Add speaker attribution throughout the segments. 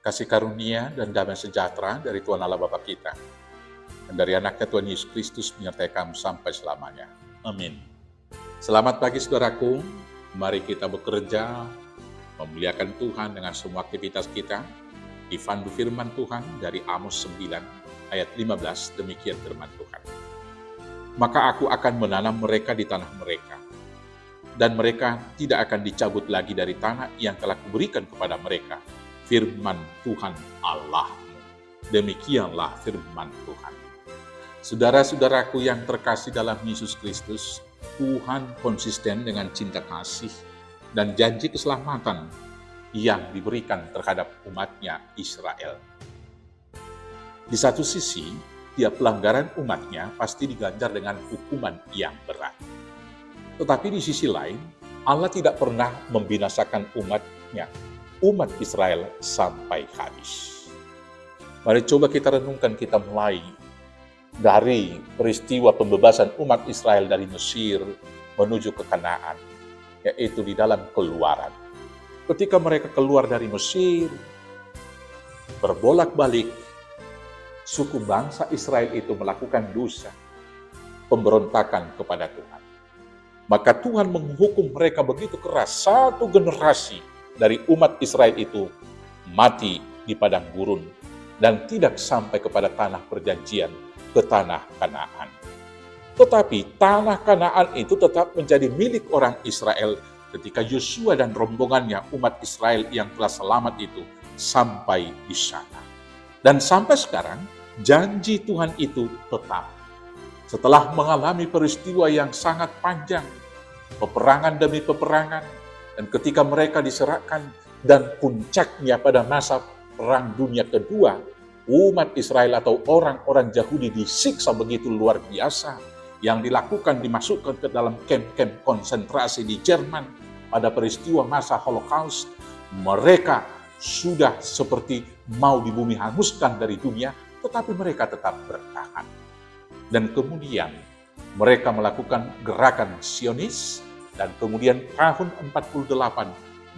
Speaker 1: kasih karunia dan damai sejahtera dari Tuhan Allah Bapa kita, dan dari anaknya Tuhan Yesus Kristus menyertai kamu sampai selamanya. Amin. Selamat pagi saudaraku, mari kita bekerja, memuliakan Tuhan dengan semua aktivitas kita. Dipandu firman Tuhan dari Amos 9 ayat 15, demikian firman Tuhan. Maka aku akan menanam mereka di tanah mereka, dan mereka tidak akan dicabut lagi dari tanah yang telah kuberikan kepada mereka. Firman Tuhan Allahmu. Demikianlah firman Tuhan. Saudara-saudaraku yang terkasih dalam Yesus Kristus, Tuhan konsisten dengan cinta kasih dan janji keselamatan yang diberikan terhadap umatnya Israel. Di satu sisi, tiap pelanggaran umatnya pasti diganjar dengan hukuman yang berat. Tetapi di sisi lain, Allah tidak pernah membinasakan umatnya, umat Israel sampai habis. Mari coba kita renungkan, kita mulai dari peristiwa pembebasan umat Israel dari Mesir menuju ke Kanaan, yaitu di dalam Keluaran. Ketika mereka keluar dari Mesir, berbolak-balik, suku bangsa Israel itu melakukan dosa, pemberontakan kepada Tuhan. Maka Tuhan menghukum mereka begitu keras, satu generasi dari umat Israel itu mati di padang gurun dan tidak sampai kepada tanah perjanjian, ke tanah Kanaan. Tetapi tanah Kanaan itu tetap menjadi milik orang Israel ketika Yosua dan rombongannya umat Israel yang telah selamat itu sampai di sana. Dan sampai sekarang janji Tuhan itu tetap. Setelah mengalami peristiwa yang sangat panjang, peperangan demi peperangan, dan ketika mereka diserahkan dan puncaknya pada masa Perang Dunia Kedua, umat Israel atau orang-orang Yahudi disiksa begitu luar biasa, yang dilakukan dimasukkan ke dalam kamp-kamp konsentrasi di Jerman pada peristiwa masa Holocaust. Mereka sudah seperti mau di bumi hanguskan dari dunia, tetapi mereka tetap bertahan. Dan kemudian mereka melakukan gerakan Zionis, dan kemudian tahun 48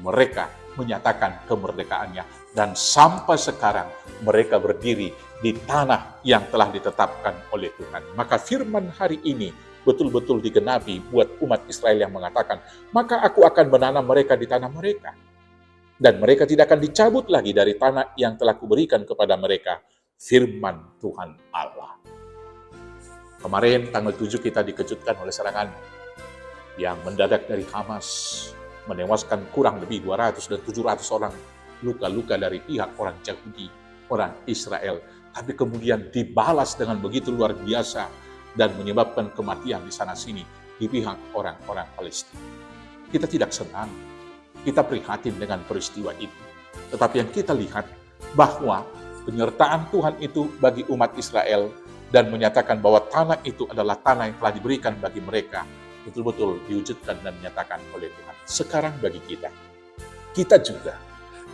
Speaker 1: mereka menyatakan kemerdekaannya, dan sampai sekarang mereka berdiri di tanah yang telah ditetapkan oleh Tuhan. Maka firman hari ini betul-betul digenapi buat umat Israel yang mengatakan, maka aku akan menanam mereka di tanah mereka, dan mereka tidak akan dicabut lagi dari tanah yang telah kuberikan kepada mereka. Firman Tuhan Allah. Kemarin tanggal 7 kita dikejutkan oleh serangan yang mendadak dari Hamas, menewaskan kurang lebih 200 dan 700 orang, luka-luka dari pihak orang Yahudi, orang Israel. Tapi kemudian dibalas dengan begitu luar biasa dan menyebabkan kematian di sana-sini di pihak orang-orang Palestina. Kita tidak senang, kita prihatin dengan peristiwa itu. Tetapi yang kita lihat bahwa penyertaan Tuhan itu bagi umat Israel dan menyatakan bahwa tanah itu adalah tanah yang telah diberikan bagi mereka, betul-betul diwujudkan dan menyatakan oleh Tuhan. Sekarang bagi kita juga,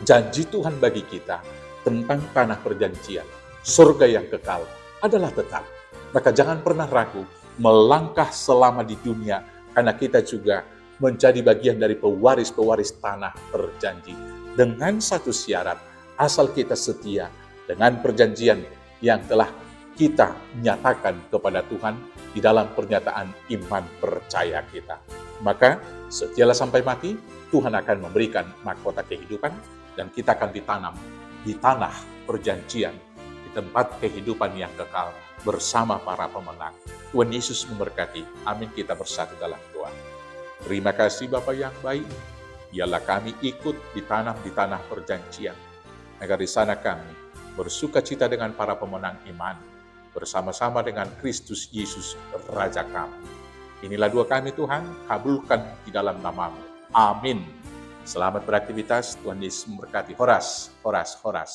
Speaker 1: janji Tuhan bagi kita tentang tanah perjanjian, surga yang kekal adalah tetap. Maka jangan pernah ragu melangkah selama di dunia, karena kita juga menjadi bagian dari pewaris-pewaris tanah perjanji. Dengan satu syarat, asal kita setia dengan perjanjian yang telah kita nyatakan kepada Tuhan di dalam pernyataan iman percaya kita. Maka setialah sampai mati, Tuhan akan memberikan mahkota kehidupan, dan kita akan ditanam di tanah perjanjian, di tempat kehidupan yang kekal bersama para pemenang. Tuhan Yesus memberkati. Amin. Kita bersatu dalam doa. Terima kasih Bapa yang baik, biarlah kami ikut ditanam di tanah perjanjian, agar di sana kami bersuka cita dengan para pemenang iman, bersama-sama dengan Kristus Yesus Raja kami. Inilah doa kami Tuhan, kabulkan di dalam nama-Mu. Amin. Selamat beraktivitas, Tuhan Yesus memberkati. Horas, horas, horas.